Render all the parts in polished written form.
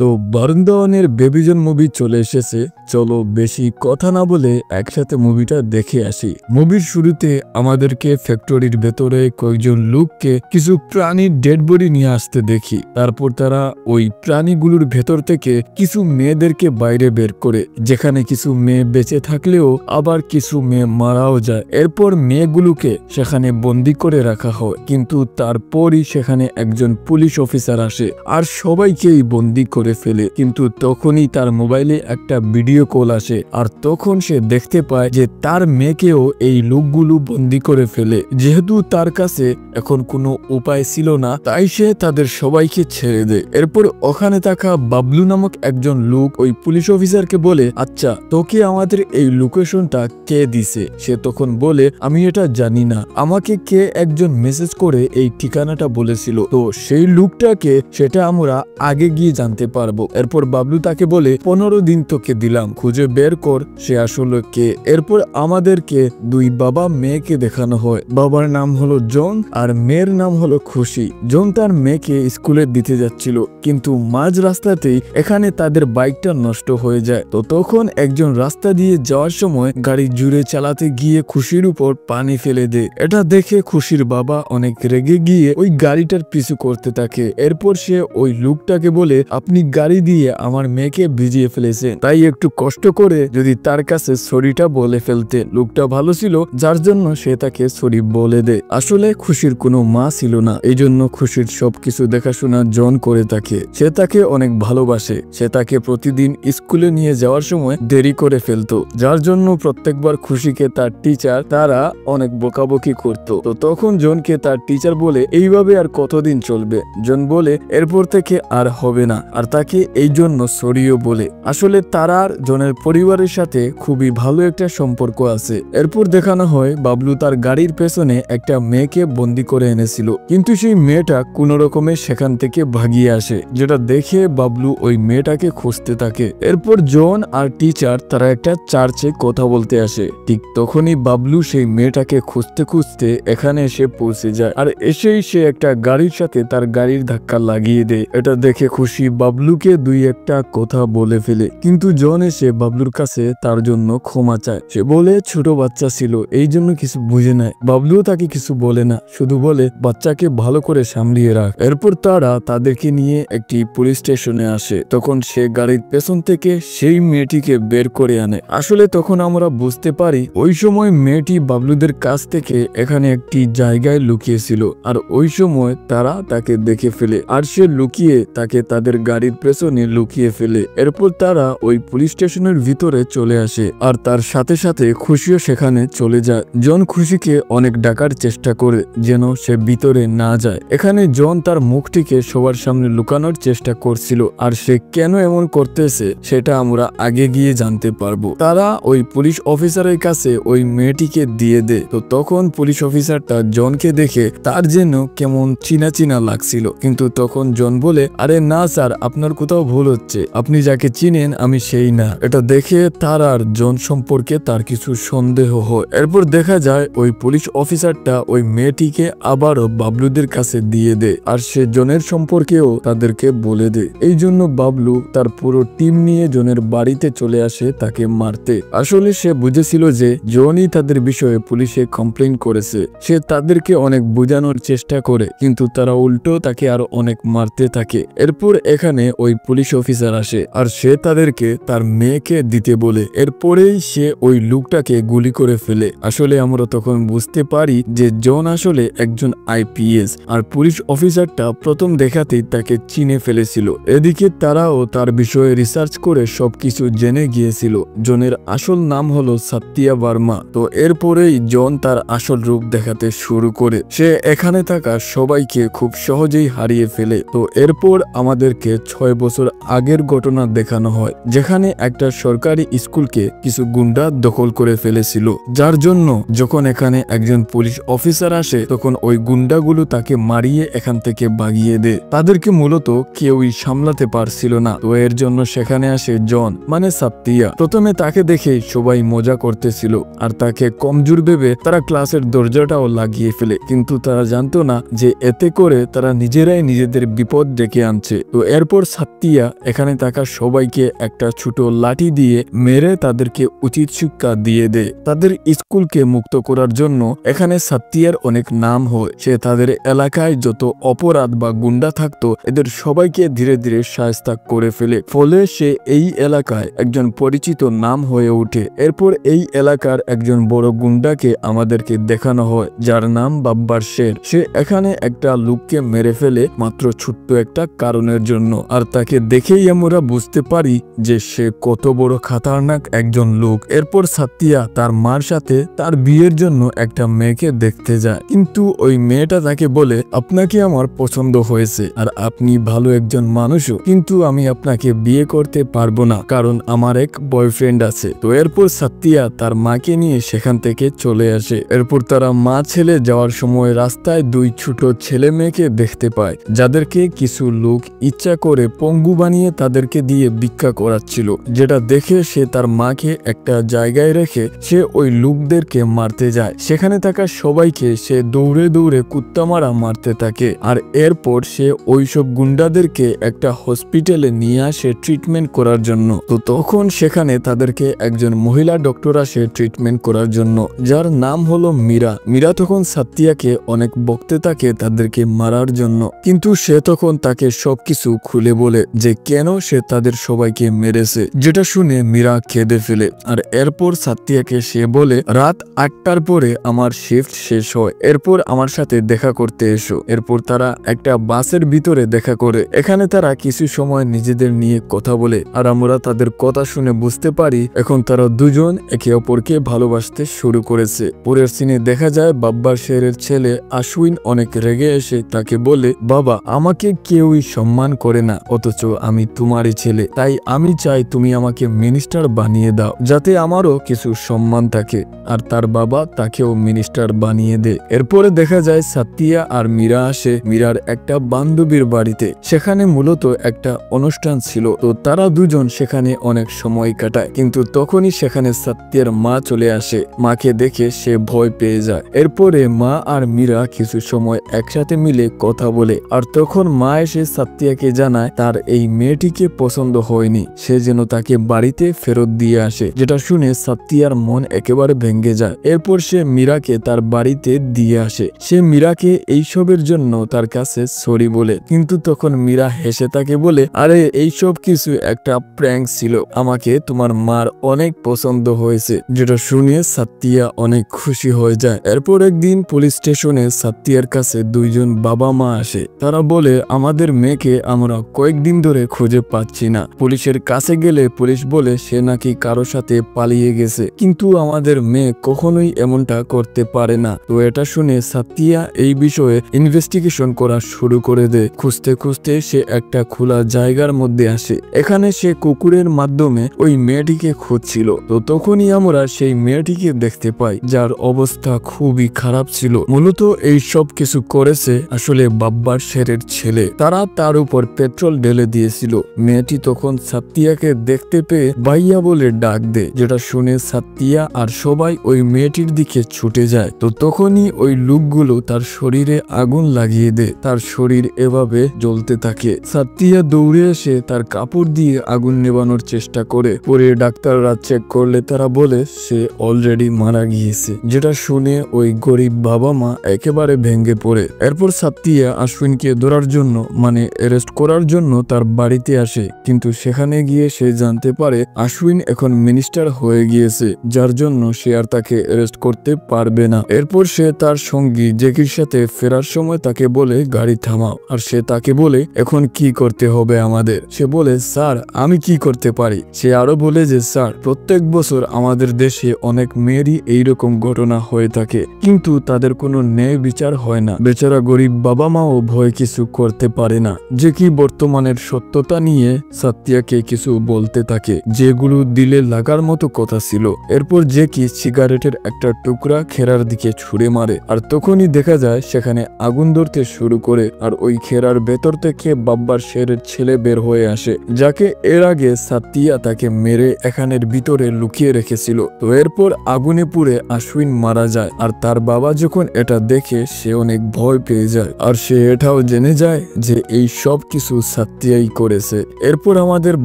তো বরুণ ধওয়ানের বেবিজন মুভি চলে এসেছে। চলো বেশি কথা না বলে একসাথে মুভিটা দেখে আসি। মুভির শুরুতে আমাদেরকে ফ্যাক্টরির ভেতরে কয়েকজন লোককে কিছু প্রাণীর ডেড বডি নিয়ে আসতে দেখি। তারপর তারা ওই প্রাণীগুলোর ভেতর থেকে কিছু মেয়েদেরকে বাইরে বের করে, যেখানে কিছু মেয়ে বেঁচে থাকলেও আবার কিছু মেয়ে মারাও যায়। এরপর মেয়েগুলোকে সেখানে বন্দি করে রাখা হয়, কিন্তু তারপরই সেখানে একজন পুলিশ অফিসার আসে আর সবাইকেই বন্দি করে ফেলে। কিন্তু তখনই তার মোবাইলে একটা ভিডিও কল আসে আর তখন সে দেখতে পায় যে তার মেয়েকেও এই লোকগুলো বন্দি করে ফেলে। যেহেতু তার কাছে এখন কোনো উপায় ছিল না, তাই সে তাদের সবাইকে ছেড়ে দেয়। এরপর ওখানে থাকা বাবলু নামক একজন লোক ওই পুলিশ অফিসারকে বলে, আচ্ছা তোকে আমাদের এই লোকেশনটা কে দিছে? সে তখন বলে, আমি এটা জানি না, আমাকে কে একজন মেসেজ করে এই ঠিকানাটা বলেছিল, তো সেই লোকটাকে সেটা আমরা আগে গিয়ে জানতে পারবো। এরপর বাবলু তাকে বলে, 15 দিন তোকে দিলাম, খুঁজে বের কর সে আসলে কে। এরপর আমাদেরকে দুই বাবা মেয়েকে দেখানো হয়। বাবার নাম হলো জন আর মেয়ের নাম হলো খুশি। জন তার মেয়েকে স্কুলে দিতে যাচ্ছিল, কিন্তু মাঝ রাস্তাতেই এখানে তাদের বাইকটা নষ্ট হয়ে যায়। তো তখন একজন রাস্তা দিয়ে যাওয়ার সময় গাড়ি জুড়ে চালাতে গিয়ে খুশির উপর পানি ফেলে দেয়। এটা দেখে খুশির বাবা অনেক রেগে গিয়ে ওই গাড়িটার পিছু করতে থাকে। এরপর সে ওই লোকটাকে বলে, আপনি গাড়ি দিয়ে আমার মেয়েকে ভিজিয়ে ফেলেছেন, তাই একটু কষ্ট করে যদি তার কাছে সরিটা বলে ফেলতে। লোকটা ভালো ছিল, যার জন্য সে তাকে সরি বলে দেয়। আসলে খুশির কোনো মা ছিল না, এই জন্য খুশির সবকিছু দেখাশোনা জন করে থাকে। সে তাকে অনেক ভালোবাসে। সে তাকে প্রতিদিন স্কুলে নিয়ে যাওয়ার সময় দেরি করে ফেলতো, যার জন্য প্রত্যেকবার খুশিকে তার টিচার তারা অনেক বকাবকি করত। তো তখন জনকে তার টিচার বলে, এইভাবে আর কতদিন চলবে? জন বলে, এরপর থেকে আর হবে না, আর তাকে এই জন্য সরিও বলে। আসলে তারার জনের পরিবারের সাথে খুবই ভালো একটা সম্পর্ক আছে। এরপর দেখানো হয় বাবলু তার গাড়ির পেছনে একটা মেয়েকে বন্দি করে এনেছিল, কিন্তু সেই মেয়েটা কোনো রকমে সেখান থেকে ভাগিয়ে আসে, যেটা দেখে বাবলু ওই মেয়েটাকে খুঁজতে থাকে। এরপর জন আর টিচার তারা একটা চার্চে কথা বলতে আসে। ঠিক তখনই বাবলু সেই মেয়েটাকে খুঁজতে খুঁজতে এখানে এসে পৌঁছে যায়, আর এসেই সে একটা গাড়ির সাথে তার গাড়ির ধাক্কা লাগিয়ে দেয়। এটা দেখে খুশি বাবলুকে দুই একটা কথা বলে ফেলে, কিন্তু জন এসে বাবলুর কাছে তার জন্য ক্ষমা চায়। সে বলে ছোট বাচ্চা ছিল, এই জন্য কিছু বুঝে নেয়। বাবলুও তাকে কিছু বলে না, শুধু বলে বাচ্চাকে ভালো করে সামলিয়ে রাখ। এরপর তারা তাদেরকে নিয়ে একটি পুলিশ স্টেশনে আসে। তখন সে গাড়ির পেছন থেকে সেই মেয়েটিকে বের করে আনে। আসলে তখন আমরা বুঝতে পারি ওই সময় মেয়েটি বাবলুদের কাছ থেকে এখানে একটি জায়গায় লুকিয়েছিল, আর ওই সময় তারা তাকে দেখে ফেলে, আর সে লুকিয়ে তাকে তাদের গাড়ির পেছনে লুকিয়ে ফেলে। এরপর তারা ওই পুলিশ স্টেশনের ভিতরে চলে আসে, আর তার সাথে সাথে খুশিও সেখানে চলে যায়। জন খুশিকে অনেক ডাকার চেষ্টা করে যেন সে ভিতরে না যায়। এখানে জন তার মুখটিকে সবার সামনে লুকানোর চেষ্টা করছিল, আর সে কেন এমন করতেছে সেটা আমরা আগে গিয়ে জানতে পারবো। তারা ওই পুলিশ অফিসারের কাছে ওই মেয়েটিকে দিয়ে দেয়। তো তখন পুলিশ অফিসারটা জনকে দেখে তার যেন কেমন চিনা চিনা লাগছিল, কিন্তু তখন জন বলে, আরে না স্যার, আপনার কোথাও ভুল হচ্ছে, আপনি যাকে চিনেন আমি সেই না। এটা দেখে তার আর জন সম্পর্কে তার কিছু সন্দেহ হয়। এরপর দেখা যায় ওই পুলিশ অফিসারটা ওই মেয়েটিকে আবারও বাবলুদের কাছে দিয়ে দেয়, আর সে জনের সম্পর্কেও তাদেরকে বলে দেয়। এই জন্য বাবলু তার পুরো টিম নিয়ে জনের বাড়িতে চলে আসে তাকে মারতে। আসলে সে বুঝেছিল যে জনই তাদের বিষয়ে পুলিশে কমপ্লেইন করেছে। সে তাদেরকে অনেক বোঝানোর চেষ্টা করে, কিন্তু তারা উল্টো তাকে আরো অনেক মারতে থাকে। এরপর এখানে ওই পুলিশ অফিসার আসে, আর সে তাদেরকে তার মেয়েকে দিতে বলে। এরপরেই সে ওই লোকটাকে গুলি করে ফেলে। আসলে আমরা তখন বুঝতে পারি যে জন আসলে একজন আইপিএস, আর পুলিশ অফিসারটা প্রথম দেখাতেই তাকে চিনে ফেলেছিল। এদিকে তারাও তার বিষয়ে রিসার্চ করে সবকিছু জেনে গিয়েছিল। জনের আসল নাম হলো সাতিয়া বার্মা। তো এরপরেই জন তার আসল রূপ দেখাতে শুরু করে। সে এখানে থাকা সবাইকে খুব সহজেই হারিয়ে ফেলে। তো এরপর আমাদেরকে 6 বছর আগের ঘটনা দেখানো হয়, যেখানে একটা সরকারি স্কুলকে কিছু গুন্ডা দখল করে ফেলেছিল, যার জন্য যখন এখানে একজন পুলিশ অফিসার আসে তখন ওই গুন্ডাগুলো তাকে মারিয়ে এখান থেকে ভাগিয়ে দেয়। তাদেরকে মূলত কেউই সামলাতে পারছিল না। তো এর জন্য সেখানে আসে জন মানে সাতিয়া। প্রথমে তাকে দেখে সবাই মজা করতেছিল, আর তাকে কমজোর ভেবে তারা ক্লাসের দরজাটাও লাগিয়ে ফেলে, কিন্তু তারা জানতো না যে এতে করে তারা নিজেরাই নিজেদের বিপদ ডেকে আনছে। তো এরপর সাত্তিয়া এখানে থাকা সবাইকে একটা ছোট লাঠি দিয়ে মেরে তাদেরকে উচিত শিক্ষা দিয়ে দেয়। তাদের স্কুলকে মুক্ত করার জন্য এখানে সাত্তিয়ার অনেক নাম হয়। সে তাদের এলাকায় যত অপরাধ বা গুন্ডা থাকতো এদের সবাইকে ধীরে ধীরে শায়েস্তা করে ফেলে, ফলে সে এই এলাকায় একজন পরিচিত নাম হয়ে ওঠে। এরপর এই এলাকার একজন বড় গুন্ডাকে আমাদেরকে দেখানো হয় যার নাম বাব্বার শের। সে এখানে একটা লোককে মেরে ফেলে মাত্র ছোট্ট একটা কারণের জন্য, আর তাকে দেখেই আমরা বুঝতে পারি যে সে কত বড় খাতারনাক একজন লোক। এরপর সাত্তিয়া তার মার সাথে তার বিয়ের জন্য একটা মেয়েকে দেখতে যায়, কিন্তু ওই মেয়েটা তাকে বলে আপনাকে আমার পছন্দ হয়েছে আর আপনি ভালো একজন মানুষও, কিন্তু আমি আপনাকে বিয়ে করতে পারবো না কারণ আমার এক বয়ফ্রেন্ড আছে। তো এরপর সাত্তিয়া তার মাকে নিয়ে সেখান থেকে চলে আসে। এরপর তারা মা ছেলে যাওয়ার সময় রাস্তায় দুই ছোট ছেলে মেয়েকে দেখতে পায় যাদেরকে কিছু লোক ইচ্ছা করে পঙ্গু বানিয়ে তাদেরকে দিয়ে ভিক্ষা করাচ্ছিল, যেটা দেখে সে তার মাকে একটা জায়গায় রেখে সে ওই লোকদেরকে মারতে যায়। সেখানে থাকা সবাইকে সে দৌড়ে দৌড়ে কুত্তা মারা মারতে থাকে, আর এরপর সে ওইসব গুন্ডাদেরকে একটা হসপিটালে নিয়ে আসে ট্রিটমেন্ট করার জন্য। তো তখন সেখানে তাদেরকে একজন মহিলা ডক্টর আসে ট্রিটমেন্ট করার জন্য, যার নাম হলো মীরা। মীরা তখন সাত্তিয়াকে অনেক বকতে থাকে তাদেরকে মারার জন্য, কিন্তু সে তখন তাকে সবকিছু খুলে বলে যে কেন সে তাদের সবাইকে মেরেছে, যেটা শুনে মীরা কেঁদে ফেলে। আর এরপর সাত্তিয়াকে সে বলে রাত 8টার পরে আমার শিফট শেষ হয়, এরপর আমার সাথে দেখা করতে এসো। এরপর তারা একটা বাসের ভিতরে দেখা করে। এখানে তারা কিছু সময় নিজেদের নিয়ে কথা বলে, আর আমরা তাদের কথা শুনে বুঝতে পারি এখন তারা দুজন একে অপরকে ভালোবাসতে শুরু করেছে। পরের সিনে দেখা যায় বাব্বার শেরের ছেলে আশ্বিন অনেক রেগে এসে তাকে বলে বাবা, আমাকে কেউই সম্মান করে না, অথচ আমি তোমারই ছেলে, তাই আমি চাই তুমি আমাকে মিনিস্টার বানিয়ে দাও যাতে আমারও কিছু সম্মান থাকে। আর তার বাবা তাকেও মিনিস্টার বানিয়ে দেয়। এরপরে দেখা যায় সাত্তিয়া আর মীরা আসে মীরার একটা বান্ধবীর বাড়িতে। সেখানে মূলত একটা অনুষ্ঠান ছিল, তো তারা দুজন সেখানে অনেক সময় কাটায়, কিন্তু তখনই সেখানে সাত্তিয়ার মা চলে আসে। মাকে দেখে সে ভয় পেয়ে যায়। এরপরে মা আর মীরা কিছু সময় একসাথে মিলে কথা বলে, আর তখন মা এসে সাত্তিয়াকে জানায় তার এই মেয়েটিকে পছন্দ হয়নি, সে যেন তাকে বাড়িতে ফেরত দিয়ে আসে, যেটা শুনে সাত্তিয়ার মন একেবারে ভেঙে যায়। এরপর সে মীরাকে তার বাড়িতে দিয়ে আসে। সে মীরাকে এইসবের জন্য তার কাছে সরি বলে, কিন্তু তখন মীরা হেসে তাকে বলে আরে এইসব কিছু একটা প্র্যাঙ্ক ছিল, আমাকে তোমার মার অনেক পছন্দ হয়েছে, যেটা শুনে সাত্তিয়া অনেক খুশি হয়ে যায়। এরপর একদিন পুলিশ স্টেশনে সাত্তিয়ার কাছে দুইজন বাবা মা আসে। তারা বলে আমাদের মেয়েকে আমরা কয়েকদিন ধরে খুঁজে পাচ্ছি না। পুলিশের কাছে গেলে পুলিশ বলে সে নাকি কারো সাথে পালিয়ে গেছে, কিন্তু আমাদের মেয়ে কখনোই এমনটা করতে পারে না। তো এটা শুনে সাত্তিয়া এই বিষয়ে ইনভেস্টিগেশন করা শুরু করে দেয়। খুঁজতে খুঁজতে সে একটা খোলা জায়গার মধ্যে আসে। এখানে সে কুকুরের মাধ্যমে ওই মেয়েটিকে খুঁজছিল। তো তখনই আমরা সেই মেয়েটিকে দেখতে পাই যার অবস্থা খুবই খারাপ ছিল। মূলত এই সব কিছু করেছে আসলে বাব্বার শেরের ছেলে। তারা তার উপর পেট্রোল ঢেলে দিয়েছিল। মেয়েটি তখন সাত্তিয়াকে দেখতে পেয়ে ভাইয়া বলে ডাক দেয়, যেটা শুনে সাত্তিয়া আর সবাই ওই মেয়েটির দিকে ছুটে যায়। তো তখনই ওই লোকগুলো তার শরীরে আগুন লাগিয়ে দেয়। তার শরীর এভাবে জ্বলতে থাকে। সাত্তিয়া দৌড়ে এসে তার কাপড় দিয়ে আগুন নেভানোর চেষ্টা করে। পরে ডাক্তাররা চেক করলে তারা বলে সে অলরেডি মারা গিয়েছে, যেটা শুনে ওই গরিব বাবা মা একেবারে ভেঙে পড়ে। এরপর সাত্তিয়া আশ্বিনকে ধরার জন্য মানে অ্যারেস্ট করার জন্য তার বাড়িতে আসে, কিন্তু সেখানে গিয়ে সে জানতে পারে আশ্বিন এখন মিনিস্টার হয়ে গিয়েছে, যার জন্য সে আর তাকে অ্যারেস্ট করতে পারবে না। এরপর সে তার সঙ্গী জেকির সাথে ফেরার সময় তাকে বলে গাড়ি থামাও, আর সে তাকে বলে এখন কি করতে হবে আমাদের। সে বলে স্যার আমি কি করতে পারি। সে আরো বলে যে স্যার প্রত্যেক বছর আমাদের দেশে অনেক মেয়েরই এইরকম ঘটনা হয়ে থাকে, কিন্তু তাদের কোনো ন্যায় বিচার হয় না। বেচারা গরিব বাবা মাও ভয় কিছু করতে পারে না। জেকি বর্তমানের সত্যতা নিয়ে সাত্তিয়াকে কিছু বলতে থাকে, যেগুলো দিলে লাগার মতো কথা ছিল। এরপর জেকি সিগারেটের একটা টুকরা খেরার দিকে ছুঁড়ে মারে, আর তখনই দেখা যায় সেখানে আগুন ধরতে শুরু করে, আর ওই খেরার ভেতর থেকে বাব্বার শেরের ছেলে বের হয়ে আসে, যাকে এর আগে সাত্তিয়া তাকে মেরে এখানের ভিতরে লুকিয়ে রেখেছিল। তো এরপর আগুনে পুড়ে আশ্বিন মারা যায়, আর তার বাবা যখন এটা দেখে সে অনেক ভয় পেয়ে যায়, আর সে এটাও জেনে যায় যে এই সব কিছু সাত্তিয়াই করেছে। এরপর আমাদের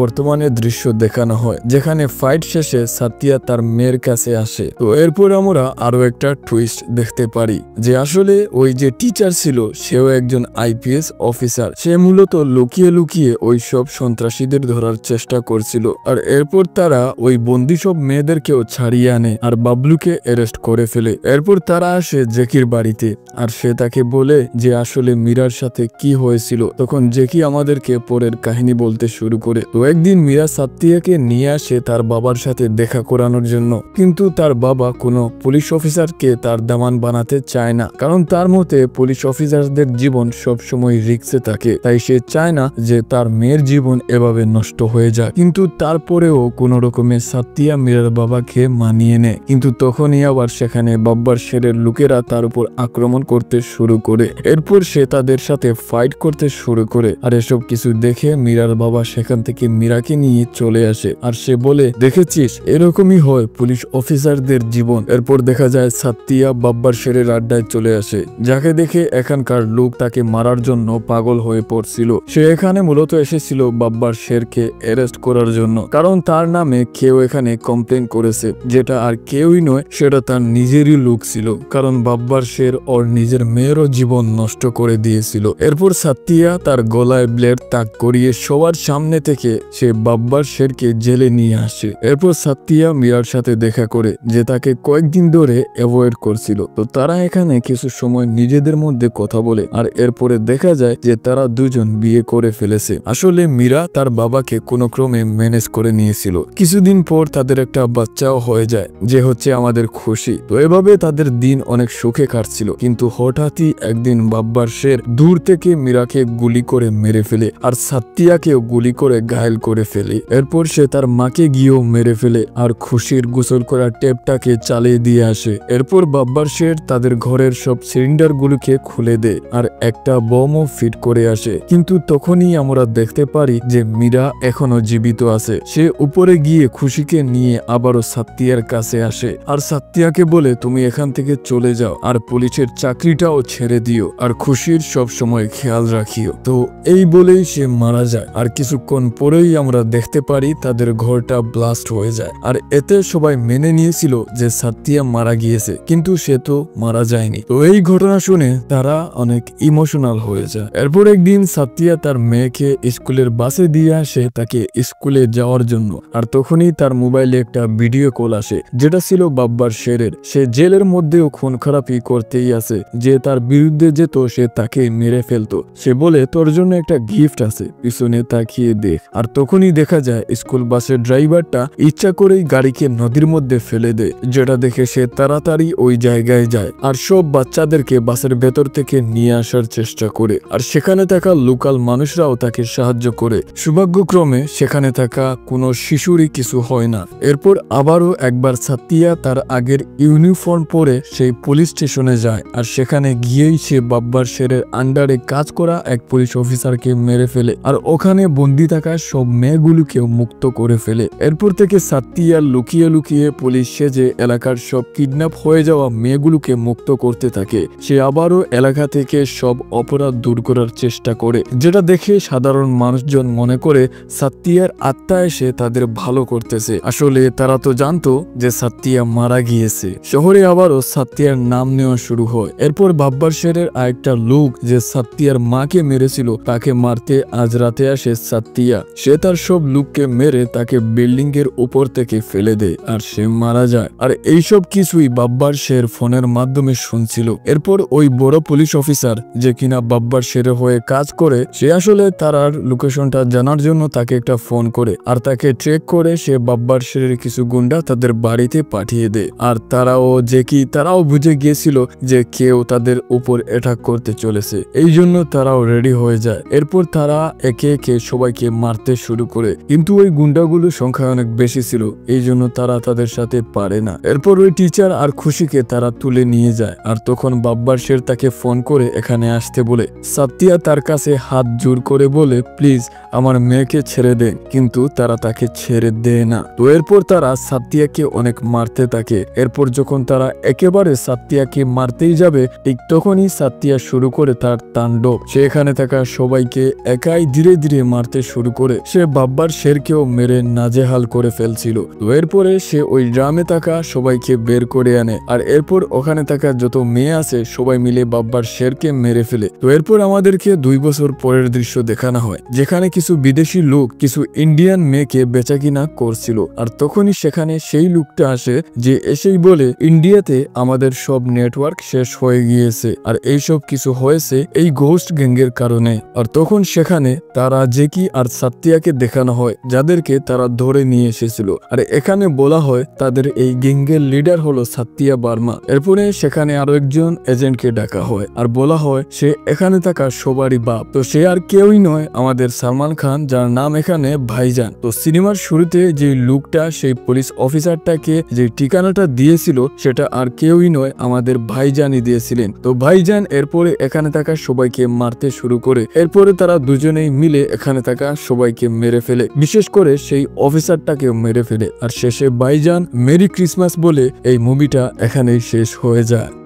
বর্তমানে দৃশ্য দেখানো হয় যেখানে ফাইট শেষে সাত্তিয়া তার মেয়ের কাছে আসে। তো এরপর আমরা আরো একটা টুইস্ট দেখতে পারি যে আসলে ওই যে টিচার ছিল সেও একজন আইপিএস অফিসার। সে মূলত লুকিয়ে লুকিয়ে ওই সব সন্ত্রাসীদের ধরার চেষ্টা করছিল। আর এরপর তারা ওই বন্দি সব মেয়েদেরকেও ছাড়িয়ে আনে আর বাবলুকে অ্যারেস্ট করে ফেলে। এরপর তারা আসে জেকির বাড়িতে আর সে তাকে বলে যে আসলে মীরার সাথে কি হয়েছিল। তখন জেকি আমাদেরকে পরের কাহিনী বলতে শুরু করে। তো একদিন মীরা সাত্তিয়াকে নিয়ে আসে তার বাবার সাথে দেখা করানোর জন্য, কিন্তু তার বাবা কোনো পুলিশ অফিসারকে তার দামান বানাতে চায় না, কারণ তার মতে পুলিশ অফিসারদের জীবন সব সময় রিস্কে থাকে, তাই সে চায় না যে তার মেয়ের জীবন এভাবে নষ্ট হয়ে যায়। কিন্তু তারপরেও কোনো রকমের সাত্তিয়া মীরার বাবাকে মানিয়ে নেয়। কিন্তু তখনই আবার সেখানে বাব্বার শেরের লোকেরা তার উপর আক্রমণ করতে শুরু করে। এরপর সে তাদের সাথে ফাইট করতে শুরু করে। আর এসব কিছু দেখে মীরার বাবা সেখান থেকে মীরাকে নিয়ে চলে আসে আর সে বলে, দেখেছিস এরকমই হয় পুলিশ অফিসারদের জীবন। এরপর দেখা যায় সাত্তিয়া বাব্বার শেরের আড্ডায় চলে আসে, যাকে দেখে এখানকার লোক তাকে মারার জন্য পাগল হয়ে পড়ছিল। সে এখানে মূলত এসেছিল বাব্বার শেরকে অ্যারেস্ট করার জন্য, কারণ তার নামে কেউ এখানে কমপ্লেন করেছে, যেটা আর কেউই নয়, সেটা তার নিজেরই লোক ছিল, কারণ বাব্বার শের ওর নিজের মেয়েরও জীবন নষ্ট করে দিয়েছিল। এরপর সাত্তিয়া তার গলায় ব্লেড তাক করিয়ে সবার সামনে থেকে সে বাব্বার শেরকে জেলে নিয়ে আসে। এরপর সাত্তিয়া মীরার সাথে দেখা করে, যে তাকে কয়েকদিন ধরে অ্যাভয়েড করছিল। তো তারা এখানে কিছু সময় নিজেদের মধ্যে কথা বলে আর এরপরে দেখা যায় যে তারা দুজন বিয়ে করে ফেলেছে। আসলে মীরা তার বাবাকে কোনো ক্রমে ম্যানেজ করে নিয়েছিল। কিছুদিন পর তাদের একটা বাচ্চাও হয়ে যায়, যে হচ্ছে আমাদের খুশি। তো এভাবে তাদের দিন অনেক সুখে কাটছিল। কিন্তু হঠাৎই একদিন বাব্বার শের দূর থেকে মীরাকে গুলি করে মেরে ফেলে আর সাত্তিয়াকেও গুলি করে ঘায়েল করে ফেলে। এরপর সে তার মাকে গিয়েও মেরে ফেলে আর খুশির গোসল করা টেপটাকে চালিয়ে দিয়ে আসে। এরপর বাব্বার শের তাদের ঘরের সব সিলিন্ডার গুলোকে খুলে দেয় আর একটা বোমও ফিট করে আসে। কিন্তু তখনই আমরা দেখতে পারি যে মীরা এখনো জীবিত আছে। সে উপরে গিয়ে খুশিকে নিয়ে আবারও সাত্তিয়ার কাছে আসে আর সাত্তিয়াকে বলে, তুমি এখান থেকে চলে যাও আর পুলিশের চাকরিটাও ছেড়ে দিও আর খুশির সব সময় খেয়াল রাখিও। তো এই বলেই সে মারা যায়। আর কিছুক্ষণ পরেই আমরা দেখতে পারি তাদের ঘরটা ব্লাস্ট হয়ে যায়। আর এতে সবাই মেনে নিয়েছিল যে সাত্তিয়া মারা গিয়েছে, কিন্তু সে তো মারা যায়নি। তো এই ঘটনা শুনে তারা অনেক ইমোশনাল হয়ে যায়। এরপর একদিন সাত্তিয়া তার মেয়েকে স্কুলের বাসে দিয়ে আসে তাকে স্কুলে যাওয়ার জন্য। আর তখনই তার মোবাইলে একটা ভিডিও কল আসে, যেটা ছিল বাব্বার শেরের। সে জেলের মধ্যেও খুন খারাপি করতেই আছে, যে তার বিরুদ্ধে যেত সে তাকে মেরে ফেলতো। সে বলে, তোর জন্য একটা গিফট আছে, পিছনে তাকিয়ে দেখ। আর তখনই দেখা যায় স্কুল বাসের ড্রাইভারটা ইচ্ছা করেই গাড়িকে নদীর মধ্যে ফেলে দেয়, যেটা দেখে সে তাড়াতাড়ি ওই জায়গায় যায় আর সব বাচ্চাদেরকে বাসের ভেতর থেকে নিয়ে আসার চেষ্টা করে। আর সেখানে থাকা লোকাল মানুষরাও তাকে সাহায্য করে। সৌভাগ্যক্রমে সেখানে থাকা কোনো শিশুরই কিছু হয় না। এরপর আবারও একবার সাত্তিয়া তার আগের ইউনিফর্ম পরে সেই পুলিশ স্টেশনে যায় আর সেখানে গিয়েই সে বাব্বার শেরের আন্ডারে কাজ করা এক পুলিশ অফিসারকে মেরে ফেলে আর ওখানে বন্দি থাকা সব মেয়েগুলোকেও মুক্ত করে ফেলে। এরপর থেকে সাত্তিয়া লুকিয়ে লুকিয়ে পুলিশ সেজে এলাকার সব কিডন্যাপ হয়ে যাওয়া মেয়েগুলোকে মুক্ত করতে থাকে। সে আবারও এলাকা থেকে সব অপরাধ দূর করার চেষ্টা করে, যেটা দেখে সাধারণ মানুষজন মনে করে সাত্তিয়ার আত্মা এসে তাদের ভালো করতেছে। আসলে তারা তো জানতো যে সাত্তিয়া মারা গিয়েছে। শহরে আবারও সাত্তিয়ার নাম নেওয়া শুরু হয়। এরপর বাব্বার শেরের আরেকটা লোক যে সাত্তিয়ার মাকে মেরেছিল তাকে মারতে আজ রাতে আসে সাত্তিয়া। সে তার সব লোককে মেরে তাকে বিল্ডিং এর উপর থেকে ফেলে দেয় আর সে মারা যায়। আর এইসব কিছুই বাব্বার শের ফোনের মাধ্যমে শুনছিল। এরপর ওই বড় পুলিশ অফিসার যে কিনা বাব্বার শেরের হয়ে কাজ করে, সে আসলে তার লোকেশনটা জানার জন্য তাকে একটা ফোন করে আর তাকে ট্রেক করে সে বাব্বার শেরের কিছু গুন্ডা তাদের বাড়িতে পাঠিয়ে দেয়। আর তারাও বুঝে গিয়েছিল যে কেউ তাদের উপর অ্যাটাক করতে চলেছে, এই জন্য তারাও রেডি হয়ে যায়। এরপর তারা একে একে সবাইকে মারতে শুরু করে, কিন্তু ওই গুন্ডাগুলো সংখ্যা অনেক বেশি ছিল, এই জন্য তারা তাদের সাথে পারে না। এরপর ওই টিচার আর খুশিকে তারা তুলে নিয়ে যায় আর তখন বাব্বার শের তাকে ফোন করে এখানে আসতে বলে। সাত্তিয়া তার কাছে হাত জোর করে বলে, প্লিজ আমার মেয়েকে ছেড়ে দে, কিন্তু তারা তাকে ছেড়ে দেয় না। তো এরপর তারা সাত্তিয়াকে অনেক মারতে থাকে। এরপর যখন তারা একেবারে সাত্তিয়াকে মারতেই যাবে, ঠিক তখনই সাত্তিয়া শুরু করে তার তাণ্ডব। সে এখানে থাকা সবাইকে একাই ধীরে ধীরে মারতে শুরু করে সে বাব্বার শেরকেও মেরে নাজেহাল করে ফেলছিল। তো এরপরে সে ওই ড্রামে থাকা সবাইকে বের করে আনে আর এরপর ওখানে থাকা যত মেয়ে আছে সবাই মিলে বাব্বার শেরকে মেরে ফেলে। তো এরপর আমাদেরকে 2 বছর পরের দৃশ্য দেখানো হয়, যেখানে কিছু বিদেশি লোক কিছু ইন্ডিয়ান মেয়েকে বেচাকিনা করছিল। আর তখনই সেখানে সেই লোকটা আসে যে এসেই বলে ইন্ডিয়াতে আমাদের সব নেটওয়ার্ক শেষ হয়ে গিয়েছে আর এইসব কিছু হয়েছে এই ঘোস্ট গ্যাংয়ের কারণে। আর তখন সেখানে তারা জেকি আর সাত্তিয়াকে দেখানো হয়, যাদেরকে তারা ধরে নিয়ে এসেছিল। আর এখানে বলা হয় তাদের এই গ্যাংয়ের লিডার হলো সাত্তিয়া বার্মা। এরপরে সেখানে আরো একজন এজেন্টকে ডাকা হয় আর বলা হয় সে এখানে থাকা সবারই বাপ। তো সে আর কেউই নয় আমাদের সালমান খান, যার নাম এখানে ভাইজান। তো সিনেমার শুরুতে যে লোকটা সেই পুলিশ অফিসারটাকে যে ঠিকানাটা দিয়েছিল সেটা আর কেউই নয় আমাদের ভাইজানই দিয়েছিলেন। তো ভাইজান এরপরে এখানে থাকা সবাইকে মারতে শুরু করে, এরপরে তারা দুজনেই মিলে এখানে থাকা সবাইকে মেরে ফেলে, বিশেষ করে সেই অফিসারটাকেও মেরে ফেলে। আর শেষে ভাইজান মেরি ক্রিসমাস বলে এই মুভিটা এখানেই শেষ হয়ে যায়।